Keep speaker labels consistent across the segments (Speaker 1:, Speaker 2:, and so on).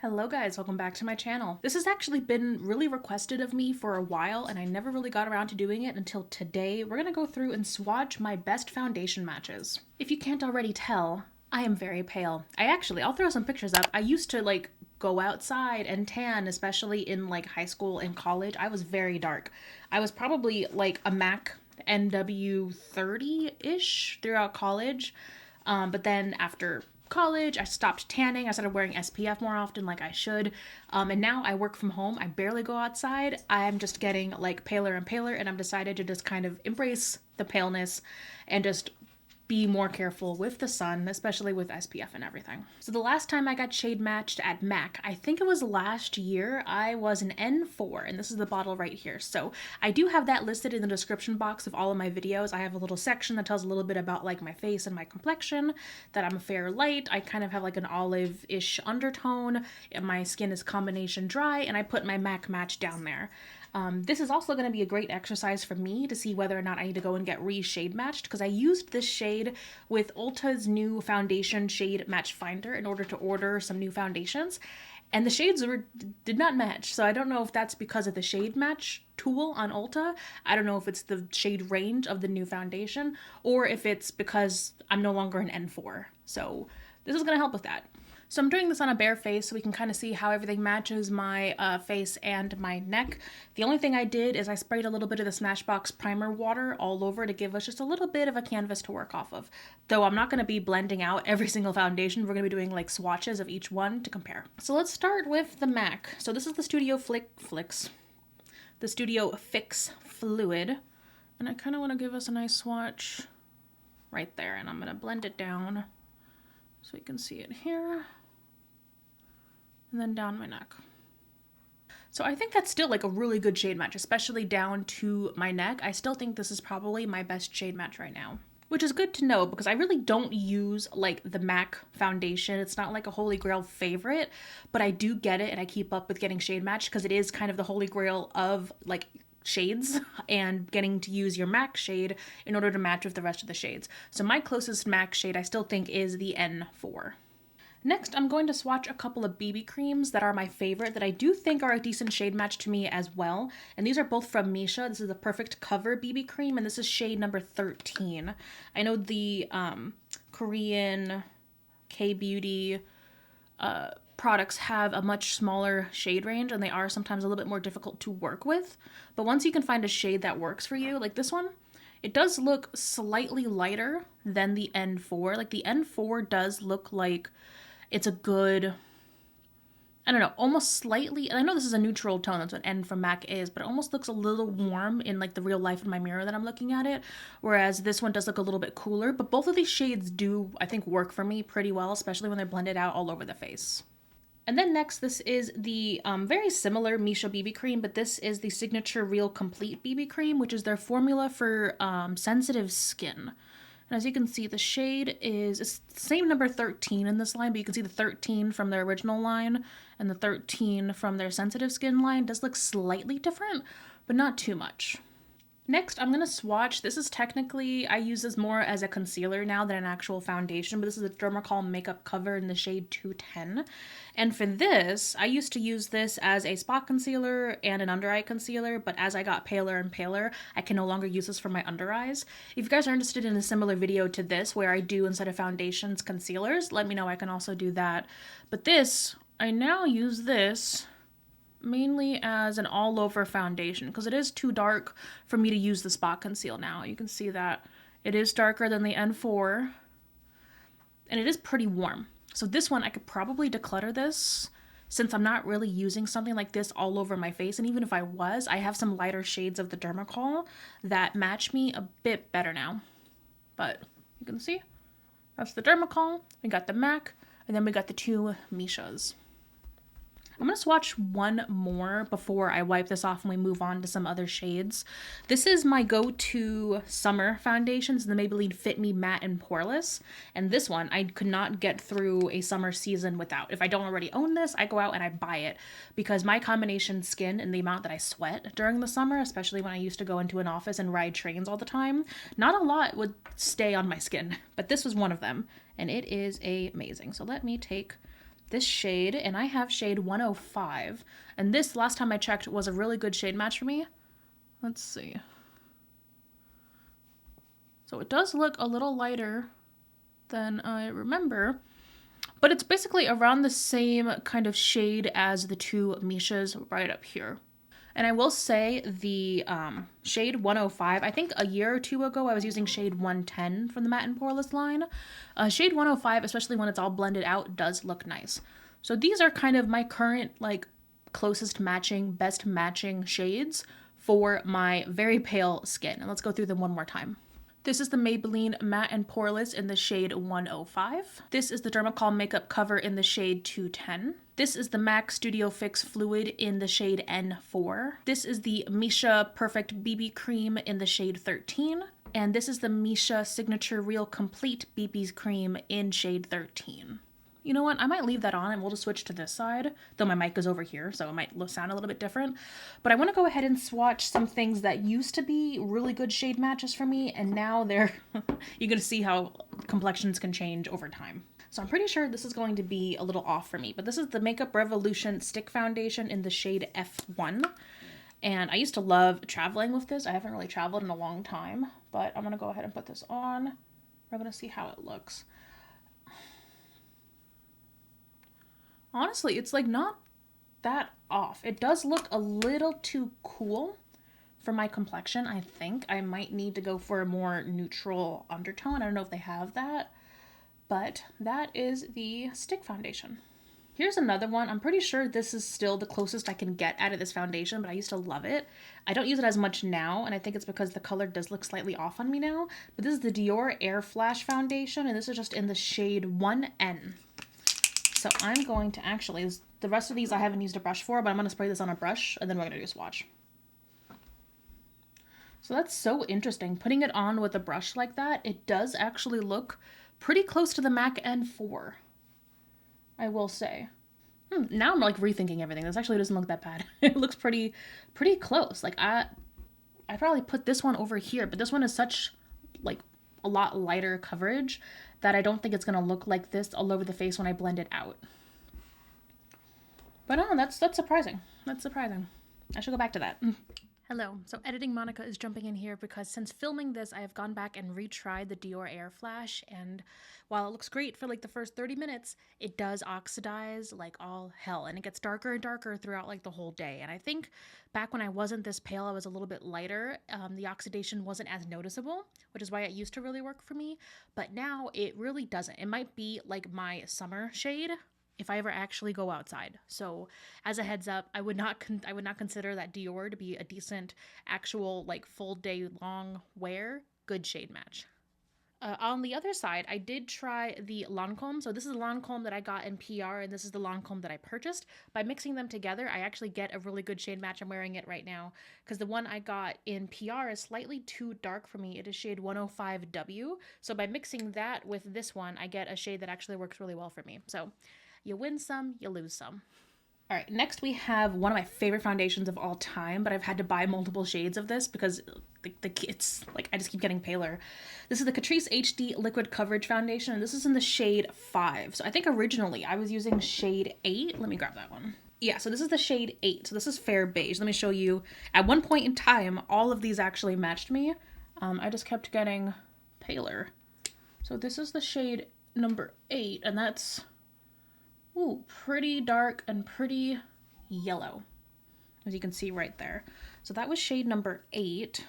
Speaker 1: Hello guys, welcome back to my channel. This has actually been really requested of me for a while and I never really got around to doing it until today. We're gonna go through and swatch my best foundation matches. If you can't already tell, I am very pale. I'll throw some pictures up. I used to go outside and tan, especially in high school and college. I was very dark. I was probably like a MAC NW 30-ish throughout college. But then after college, I stopped tanning. I started wearing SPF more often like I should. And now I work from home. I barely go outside. I'm just getting paler and paler, and I've decided to just kind of embrace the paleness and just be more careful with the sun, especially with SPF and everything. So the last time I got shade matched at MAC, I think it was last year, I was an N4, and this is the bottle right here. So I do have that listed in the description box of all of my videos. I have a little section that tells a little bit about my face and my complexion, that I'm fair light. I kind of have an olive-ish undertone, and my skin is combination dry, and I put my MAC match down there. This is also going to be a great exercise for me to see whether or not I need to go and get re-shade matched, because I used this shade with Ulta's new foundation shade match finder in order to order some new foundations, and the shades did not match. So I don't know if that's because of the shade match tool on Ulta. I don't know if it's the shade range of the new foundation, or if it's because I'm no longer an N4. So this is going to help with that. So I'm doing this on a bare face so we can kind of see how everything matches my face and my neck. The only thing I did is I sprayed a little bit of the Smashbox primer water all over to give us just a little bit of a canvas to work off of. Though I'm not going to be blending out every single foundation. We're going to be doing swatches of each one to compare. So let's start with the MAC. So this is the Studio Fix Fluid. And I kind of want to give us a nice swatch right there. And I'm going to blend it down so you can see it here. And then down my neck. So I think that's still a really good shade match, especially down to my neck. I still think this is probably my best shade match right now, which is good to know because I really don't use the MAC foundation. It's not a holy grail favorite, but I do get it and I keep up with getting shade matched because it is kind of the holy grail of shades and getting to use your MAC shade in order to match with the rest of the shades. So my closest MAC shade I still think is the N4. Next, I'm going to swatch a couple of BB creams that are my favorite that I do think are a decent shade match to me as well. And these are both from Missha. This is the Perfect Cover BB cream, and this is shade number 13. I know the Korean K-beauty products have a much smaller shade range, and they are sometimes a little bit more difficult to work with. But once you can find a shade that works for you, like this one, it does look slightly lighter than the N4. The N4 does look like it's a good, I don't know, almost slightly, and I know this is a neutral tone, that's what N from MAC is, but it almost looks a little warm in the real life in my mirror that I'm looking at it, whereas this one does look a little bit cooler. But both of these shades do, I think, work for me pretty well, especially when they're blended out all over the face. And then next, this is the very similar Missha BB cream, but this is the Signature Real Complete BB cream, which is their formula for sensitive skin. And as you can see, the shade is it's the same number 13 in this line, but you can see the 13 from their original line and the 13 from their sensitive skin line does look slightly different, but not too much. Next, I'm going to swatch. This is technically, I use this more as a concealer now than an actual foundation, but this is a Dermacol Makeup Cover in the shade 210. And for this, I used to use this as a spot concealer and an under eye concealer, but as I got paler and paler, I can no longer use this for my under eyes. If you guys are interested in a similar video to this, where I do, instead of foundations, concealers, let me know. I can also do that. But this, I now use this mainly as an all-over foundation because it is too dark for me to use the spot conceal now. You can see that it is darker than the N4 and it is pretty warm. So this one, I could probably declutter this since I'm not really using something like this all over my face. And even if I was, I have some lighter shades of the Dermacol that match me a bit better now. But you can see that's the Dermacol, we got the MAC, and then we got the two Mishas. I'm going to swatch one more before I wipe this off and we move on to some other shades. This is my go-to summer foundations, the Maybelline Fit Me Matte and Poreless. And this one, I could not get through a summer season without. If I don't already own this, I go out and I buy it because my combination skin and the amount that I sweat during the summer, especially when I used to go into an office and ride trains all the time, not a lot would stay on my skin, but this was one of them and it is amazing. So let me take this shade, and I have shade 105. And this, last time I checked, was a really good shade match for me. Let's see. So it does look a little lighter than I remember, but it's basically around the same kind of shade as the two Mishas right up here. And I will say the shade 105, I think a year or two ago I was using shade 110 from the Matte and Poreless line. Shade 105, especially when it's all blended out, does look nice. So these are kind of my current, like, closest matching, best matching shades for my very pale skin. And let's go through them one more time. This is the Maybelline Matte and Poreless in the shade 105. This is the Dermacol Makeup Cover in the shade 210. This is the MAC Studio Fix Fluid in the shade N4. This is the Missha Perfect BB Cream in the shade 13. And this is the Missha Signature Real Complete BB Cream in shade 13. You know what? I might leave that on and we'll just switch to this side, though my mic is over here, so it might sound a little bit different. But I want to go ahead and swatch some things that used to be really good shade matches for me, and now they're, you're going to see how complexions can change over time. So I'm pretty sure this is going to be a little off for me, but this is the Makeup Revolution Stick Foundation in the shade F1. And I used to love traveling with this. I haven't really traveled in a long time, but I'm going to go ahead and put this on. We're going to see how it looks. Honestly, it's like not that off. It does look a little too cool for my complexion, I think. I might need to go for a more neutral undertone. I don't know if they have that, but that is the stick foundation. Here's another one. I'm pretty sure this is still the closest I can get out of this foundation, but I used to love it. I don't use it as much now, and I think it's because the color does look slightly off on me now. But this is the Dior Air Flash Foundation, and this is just in the shade 1N. So I'm going to actually, the rest of these I haven't used a brush for, but I'm going to spray this on a brush, and then we're going to do a swatch. So that's so interesting. Putting it on with a brush like that, it does actually look pretty close to the MAC N4, I will say. Now I'm like rethinking everything. This actually doesn't look that bad. It looks pretty close. Like I probably put this one over here, but this one is such like a lot lighter coverage that I don't think it's going to look like this all over the face when I blend it out. But oh, that's surprising. That's surprising. I should go back to that. Hello. So Editing Monica is jumping in here because since filming this, I have gone back and retried the Dior Air Flash, and while it looks great for like the first 30 minutes, it does oxidize like all hell, and it gets darker and darker throughout like the whole day. And I think back when I wasn't this pale, I was a little bit lighter. The oxidation wasn't as noticeable, which is why it used to really work for me. But now it really doesn't. It might be like my summer shade if I ever actually go outside. So as a heads up, I would not consider that Dior to be a decent actual like full day long wear good shade match. On the other side, I did try the Lancome. So this is the Lancome that I got in PR, and this is the Lancome that I purchased. By mixing them together, I actually get a really good shade match. I'm wearing it right now because the one I got in PR is slightly too dark for me. It is shade 105W. So by mixing that with this one, I get a shade that actually works really well for me. So you win some, you lose some. All right, next we have one of my favorite foundations of all time, but I've had to buy multiple shades of this because it's like I just keep getting paler. This is the Catrice HD Liquid Coverage Foundation, and this is in the shade 5. So I think originally I was using shade 8. Let me grab that one. Yeah, so this is the shade 8. So this is fair beige. Let me show you. At one point in time, all of these actually matched me. I just kept getting paler. So this is the shade number 8, and that's pretty dark and pretty yellow, as you can see right there. So that was shade number 8.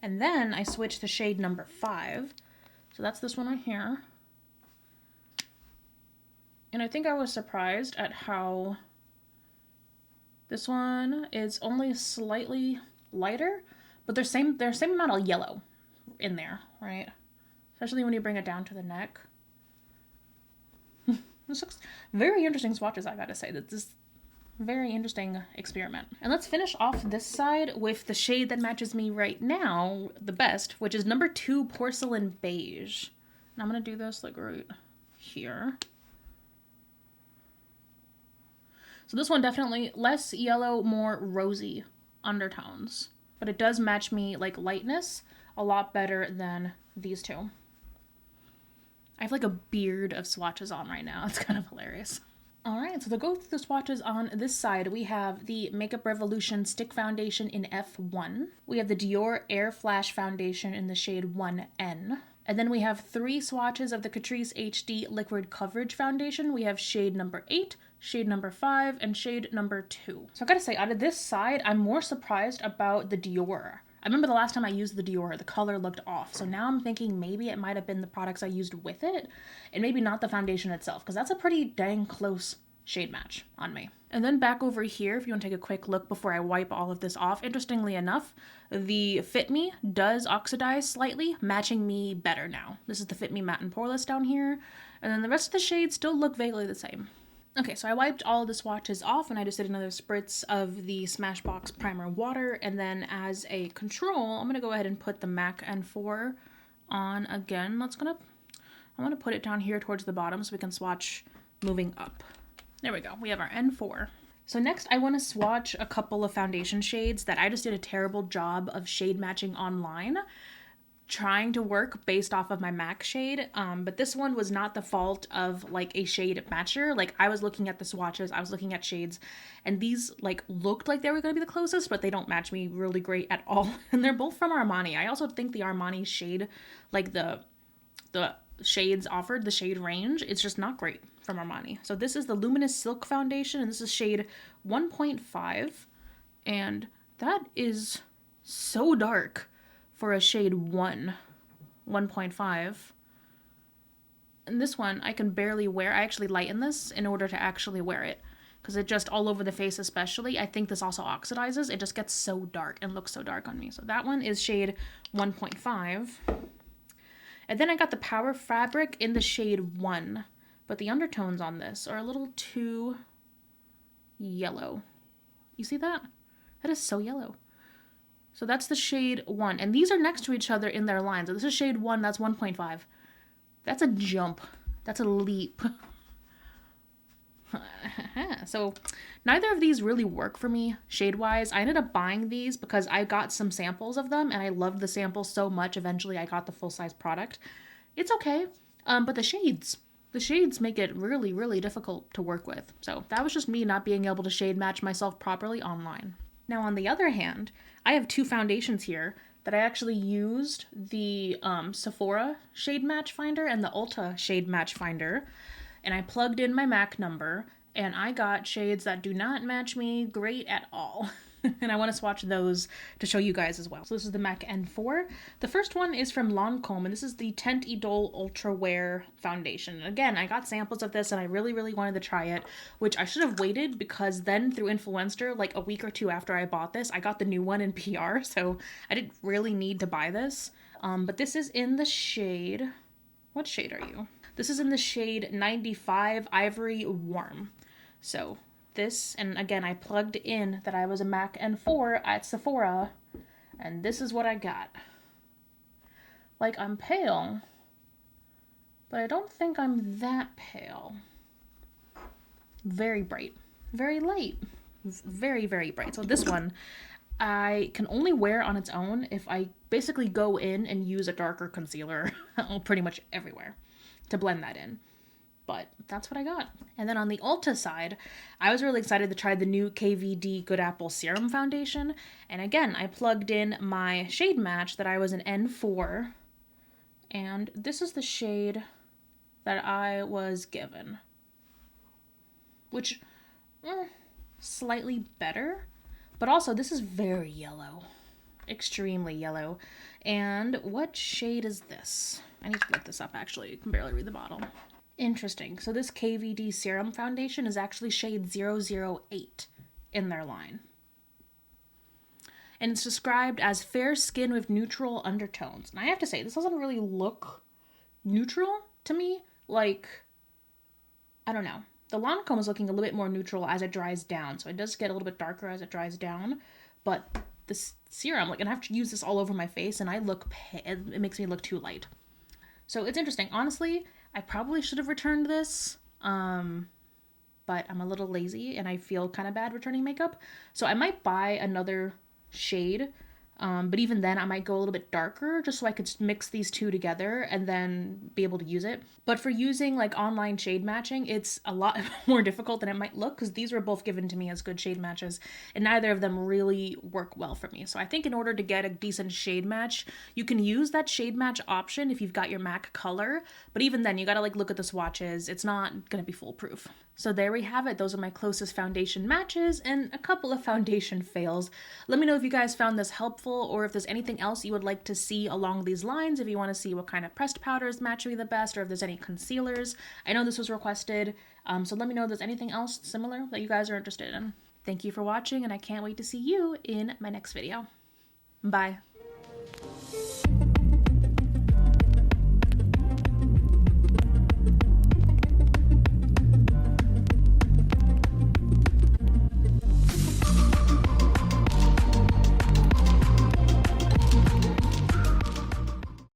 Speaker 1: And then I switched to shade number 5. So that's this one right here. And I think I was surprised at how this one is only slightly lighter, but there's same amount of yellow in there, right? Especially when you bring it down to the neck. This looks very interesting swatches, I gotta say. This is a very interesting experiment. And let's finish off this side with the shade that matches me right now the best, which is number 2 Porcelain Beige. And I'm gonna do this like right here. So this one definitely less yellow, more rosy undertones. But it does match me like lightness a lot better than these two. I have like a beard of swatches on right now. It's kind of hilarious. All right, so to go through the swatches on this side, we have the Makeup Revolution Stick Foundation in F1. We have the Dior Air Flash Foundation in the shade 1N. And then we have 3 swatches of the Catrice HD Liquid Coverage Foundation. We have shade number 8, shade number 5, and shade number 2. So I gotta say, out of this side, I'm more surprised about the Dior. I remember the last time I used the Dior, the color looked off. So now I'm thinking maybe it might have been the products I used with it, and maybe not the foundation itself, because that's a pretty dang close shade match on me. And then back over here, if you want to take a quick look before I wipe all of this off, interestingly enough, the Fit Me does oxidize slightly, matching me better now. This is the Fit Me Matte and Poreless down here, and then the rest of the shades still look vaguely the same. Okay, so I wiped all of the swatches off, and I just did another spritz of the Smashbox Primer Water, and then as a control, I'm going to go ahead and put the MAC N4 on again. I want to put it down here towards the bottom so we can swatch moving up. There we go. We have our N4. So next I want to swatch a couple of foundation shades that I just did a terrible job of shade matching online, trying to work based off of my MAC shade. But this one was not the fault of like a shade matcher. Like I was looking at the swatches, I was looking at shades, and these like looked like they were going to be the closest, but they don't match me really great at all. And they're both from Armani. I also think the Armani shade, like the shades offered, the shade range, it's just not great from Armani. So this is the Luminous Silk Foundation, and this is shade 1.5, and that is so dark for a shade 1.5. And this one I can barely wear. I actually lighten this in order to actually wear it, because it just all over the face especially. I think this also oxidizes. It just gets so dark and looks so dark on me. So that one is shade 1.5. And then I got the Power Fabric in the shade 1, but the undertones on this are a little too yellow. You see that? That is so yellow. So that's the shade 1, and these are next to each other in their lines. So this is shade 1, that's 1.5. That's a jump. That's a leap. So neither of these really work for me shade-wise. I ended up buying these because I got some samples of them and I loved the samples so much. Eventually I got the full-size product. It's okay, but the shades make it really, really difficult to work with. So that was just me not being able to shade match myself properly online. Now on the other hand, I have 2 foundations here that I actually used the Sephora Shade Match Finder and the Ulta Shade Match Finder, and I plugged in my MAC number, and I got shades that do not match me great at all. And I want to swatch those to show you guys as well. So this is the MAC N4. The first one is from Lancome, and this is the Teint Idole Ultra Wear Foundation. And again, I got samples of this, and I really, really wanted to try it, which I should have waited, because then through Influencer, like a week or 2 after I bought this, I got the new one in PR, so I didn't really need to buy this. But this is in the shade... What shade are you? This is in the shade 95 Ivory Warm. So this, and again, I plugged in that I was a MAC N4 at Sephora, and this is what I got. Like, I'm pale, but I don't think I'm that pale. Very bright. Very light. Very, very bright. So this one, I can only wear on its own if I basically go in and use a darker concealer pretty much everywhere to blend that in. But that's what I got. And then on the Ulta side, I was really excited to try the new KVD Good Apple Serum Foundation. And again, I plugged in my shade match that I was an N4. And this is the shade that I was given. Which, slightly better. But also, this is very yellow. Extremely yellow. And what shade is this? I need to look this up, actually. You can barely read the bottle. Interesting. So this KVD Serum Foundation is actually shade 008 in their line. And it's described as fair skin with neutral undertones. And I have to say, this doesn't really look neutral to me. Like, I don't know. The Lancome is looking a little bit more neutral as it dries down. So it does get a little bit darker as it dries down. But this serum, like, I have to use this all over my face and I look, it makes me look too light. So it's interesting. Honestly, I probably should have returned this, but I'm a little lazy and I feel kind of bad returning makeup. So I might buy another shade But even then, I might go a little bit darker just so I could mix these two together and then be able to use it. But for using like online shade matching, it's a lot more difficult than it might look because these were both given to me as good shade matches and neither of them really work well for me. So I think in order to get a decent shade match, you can use that shade match option if you've got your MAC color. But even then, you gotta like look at the swatches. It's not gonna be foolproof. So there we have it. Those are my closest foundation matches and a couple of foundation fails. Let me know if you guys found this helpful or if there's anything else you would like to see along these lines, if you want to see what kind of pressed powders match me the best or if there's any concealers. I know this was requested, so let me know if there's anything else similar that you guys are interested in. Thank you for watching and I can't wait to see you in my next video. Bye.